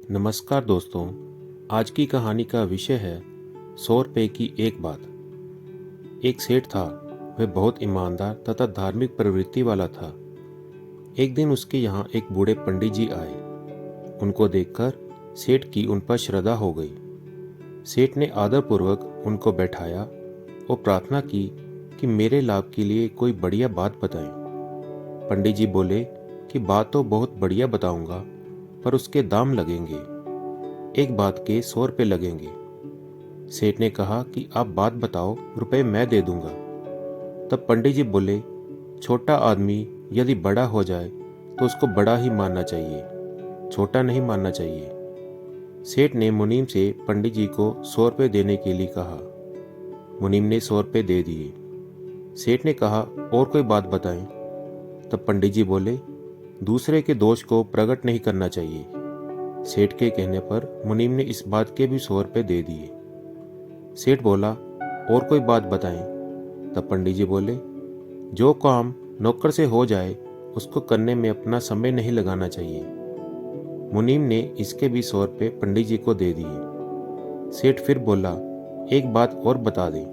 नमस्कार दोस्तों। आज की कहानी का विषय है 100 रुपये की एक बात। एक सेठ था। वह बहुत ईमानदार तथा धार्मिक प्रवृत्ति वाला था। एक दिन उसके यहाँ एक बूढ़े पंडित जी आए। उनको देखकर सेठ की उन पर श्रद्धा हो गई। सेठ ने आदरपूर्वक उनको बैठाया और प्रार्थना की कि मेरे लाभ के लिए कोई बढ़िया बात बताएं। पंडित जी बोले कि बात तो बहुत बढ़िया बताऊंगा, पर उसके दाम लगेंगे। एक बात के 100 रुपये लगेंगे। सेठ ने कहा कि आप बात बताओ, रुपए मैं दे दूंगा। तब पंडित जी बोले, छोटा आदमी यदि बड़ा हो जाए तो उसको बड़ा ही मानना चाहिए, छोटा नहीं मानना चाहिए। सेठ ने मुनीम से पंडित जी को 100 रुपये देने के लिए कहा। मुनीम ने 100 रुपये दे दिए। सेठ ने कहा, और कोई बात बताएं। तब पंडित जी बोले, दूसरे के दोष को प्रकट नहीं करना चाहिए। सेठ के कहने पर मुनीम ने इस बात के भी 100 रुपये दे दिए। सेठ बोला, और कोई बात बताएं। तब पंडित जी बोले, जो काम नौकर से हो जाए उसको करने में अपना समय नहीं लगाना चाहिए। मुनीम ने इसके भी 100 रुपये पंडित जी को दे दिए। सेठ फिर बोला, एक बात और बता दें।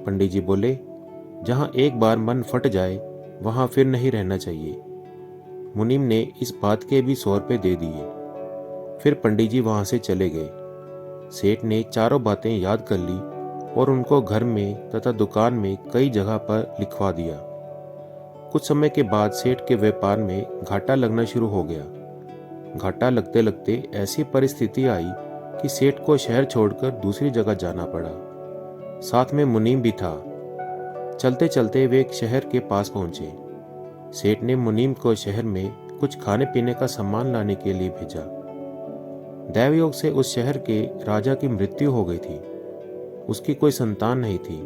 पंडित जी बोले, जहाँ एक बार मन फट जाए वहाँ फिर नहीं रहना चाहिए। मुनीम ने इस बात के भी 100 रुपये दे दिए। फिर पंडित जी वहां से चले गए। सेठ ने चारों बातें याद कर ली और उनको घर में तथा दुकान में कई जगह पर लिखवा दिया। कुछ समय के बाद सेठ के व्यापार में घाटा लगना शुरू हो गया। घाटा लगते लगते ऐसी परिस्थिति आई कि सेठ को शहर छोड़कर दूसरी जगह जाना पड़ा। साथ में मुनीम भी था। चलते चलते वे एक शहर के पास पहुंचे। सेठ ने मुनीम को शहर में कुछ खाने पीने का सामान लाने के लिए भेजा। दैवयोग से उस शहर के राजा की मृत्यु हो गई थी। उसकी कोई संतान नहीं थी।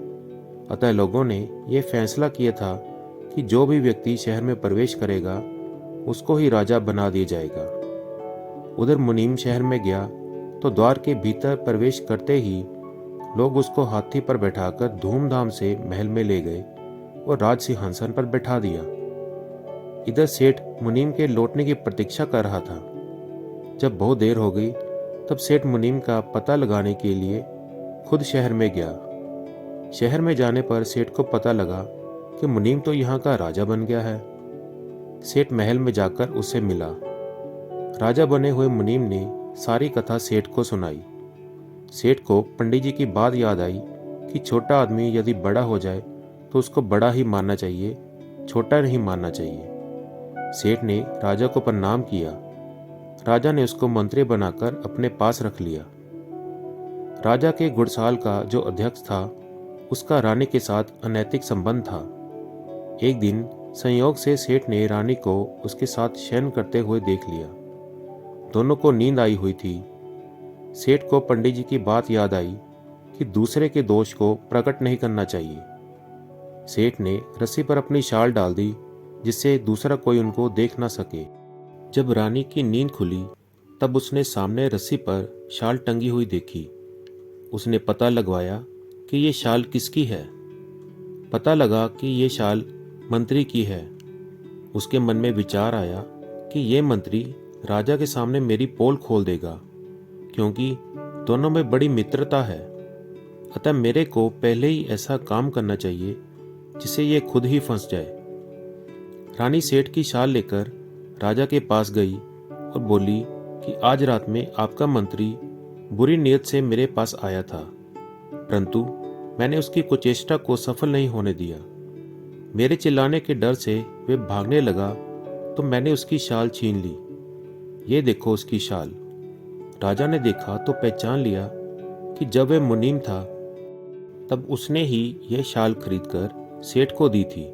अतः लोगों ने यह फैसला किया था कि जो भी व्यक्ति शहर में प्रवेश करेगा उसको ही राजा बना दिया जाएगा। उधर मुनीम शहर में गया तो द्वार के भीतर प्रवेश करते ही लोग उसको हाथी पर बैठाकर धूमधाम से महल में ले गए और राज सिंहासन पर बैठा दिया। इधर सेठ मुनीम के लौटने की प्रतीक्षा कर रहा था। जब बहुत देर हो गई तब सेठ मुनीम का पता लगाने के लिए खुद शहर में गया। शहर में जाने पर सेठ को पता लगा कि मुनीम तो यहाँ का राजा बन गया है। सेठ महल में जाकर उससे मिला। राजा बने हुए मुनीम ने सारी कथा सेठ को सुनाई। सेठ को पंडित जी की बात याद आई कि छोटा आदमी यदि बड़ा हो जाए तो उसको बड़ा ही मानना चाहिए, छोटा नहीं मानना चाहिए। सेठ ने राजा को प्रणाम किया। राजा ने उसको मंत्री बनाकर अपने पास रख लिया। राजा के घुड़साल का जो अध्यक्ष था उसका रानी के साथ अनैतिक संबंध था। एक दिन संयोग से सेठ ने रानी को उसके साथ शयन करते हुए देख लिया। दोनों को नींद आई हुई थी। सेठ को पंडित जी की बात याद आई कि दूसरे के दोष को प्रकट नहीं करना चाहिए। सेठ ने रस्सी पर अपनी शाल डाल दी जिससे दूसरा कोई उनको देख ना सके। जब रानी की नींद खुली तब उसने सामने रस्सी पर शाल टंगी हुई देखी। उसने पता लगवाया कि ये शाल किसकी है। पता लगा कि ये शाल मंत्री की है। उसके मन में विचार आया कि ये मंत्री राजा के सामने मेरी पोल खोल देगा, क्योंकि दोनों में बड़ी मित्रता है। अतः मेरे को पहले ही ऐसा काम करना चाहिए जिससे ये खुद ही फंस जाए। रानी सेठ की शाल लेकर राजा के पास गई और बोली कि आज रात में आपका मंत्री बुरी नीयत से मेरे पास आया था, परंतु मैंने उसकी कुचेष्टा को सफल नहीं होने दिया। मेरे चिल्लाने के डर से वे भागने लगा तो मैंने उसकी शाल छीन ली। ये देखो उसकी शाल। राजा ने देखा तो पहचान लिया कि जब वह मुनीम था तब उसने ही यह शाल खरीदकर सेठ को दी थी।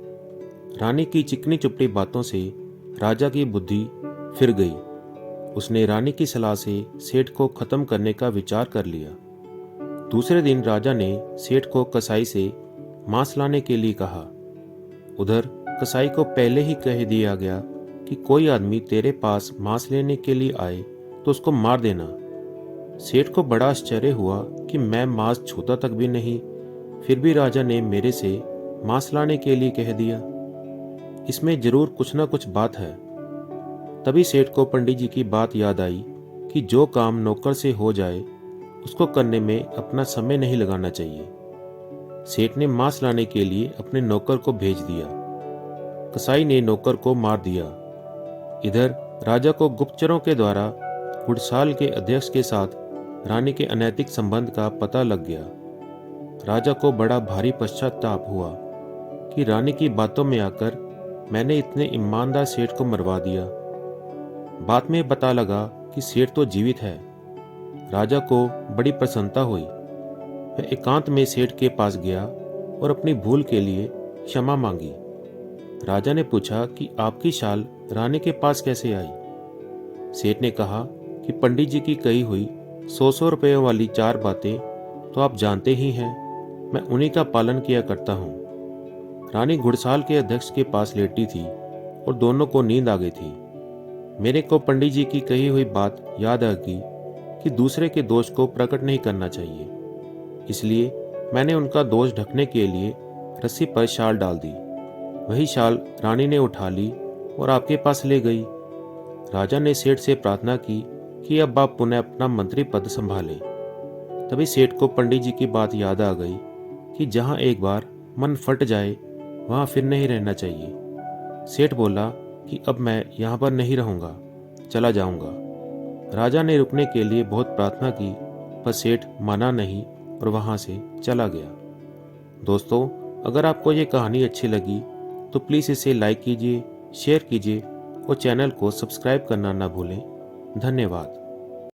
रानी की चिकनी चुपड़ी बातों से राजा की बुद्धि फिर गई। उसने रानी की सलाह से सेठ को खत्म करने का विचार कर लिया। दूसरे दिन राजा ने सेठ को कसाई से मांस लाने के लिए कहा। उधर कसाई को पहले ही कह दिया गया कि कोई आदमी तेरे पास मांस लेने के लिए आए तो उसको मार देना। सेठ को बड़ा आश्चर्य हुआ कि मैं मांस छूता तक भी नहीं, फिर भी राजा ने मेरे से मांस लाने के लिए कह दिया। इसमें जरूर कुछ ना कुछ बात है। तभी सेठ को पंडित जी की बात याद आई कि जो काम नौकर से हो जाए उसको करने में अपना समय नहीं लगाना चाहिए। सेठ ने मांस लाने के लिए अपने नौकर को भेज दिया। कसाई ने नौकर को मार दिया। इधर राजा को गुप्तचरों के द्वारा घुड़साल के अध्यक्ष के साथ रानी के अनैतिक संबंध का पता लग गया। राजा को बड़ा भारी पश्चाताप हुआ कि रानी की बातों में आकर मैंने इतने ईमानदार सेठ को मरवा दिया। बाद में पता लगा कि सेठ तो जीवित है। राजा को बड़ी प्रसन्नता हुई। वह एकांत में सेठ के पास गया और अपनी भूल के लिए क्षमा मांगी। राजा ने पूछा कि आपकी शाल रानी के पास कैसे आई। सेठ ने कहा कि पंडित जी की कही हुई 100 रुपयों वाली 4 बातें तो आप जानते ही हैं, मैं उन्हीं का पालन किया करता हूँ। रानी घुड़साल के अध्यक्ष के पास लेटी थी और दोनों को नींद आ गई थी। मेरे को पंडित जी की कही हुई बात याद आ गई कि दूसरे के दोष को प्रकट नहीं करना चाहिए, इसलिए मैंने उनका दोष ढकने के लिए रस्सी पर शाल डाल दी। वही शाल रानी ने उठा ली और आपके पास ले गई। राजा ने सेठ से प्रार्थना की कि अब आप पुनः अपना मंत्री पद संभालें। तभी सेठ को पंडित जी की बात याद आ गई कि जहाँ एक बार मन फट जाए वहाँ फिर नहीं रहना चाहिए। सेठ बोला कि अब मैं यहाँ पर नहीं रहूँगा, चला जाऊँगा। राजा ने रुकने के लिए बहुत प्रार्थना की, पर सेठ माना नहीं और वहाँ से चला गया। दोस्तों, अगर आपको ये कहानी अच्छी लगी तो प्लीज़ इसे लाइक कीजिए, शेयर कीजिए और चैनल को सब्सक्राइब करना ना भूलें। धन्यवाद।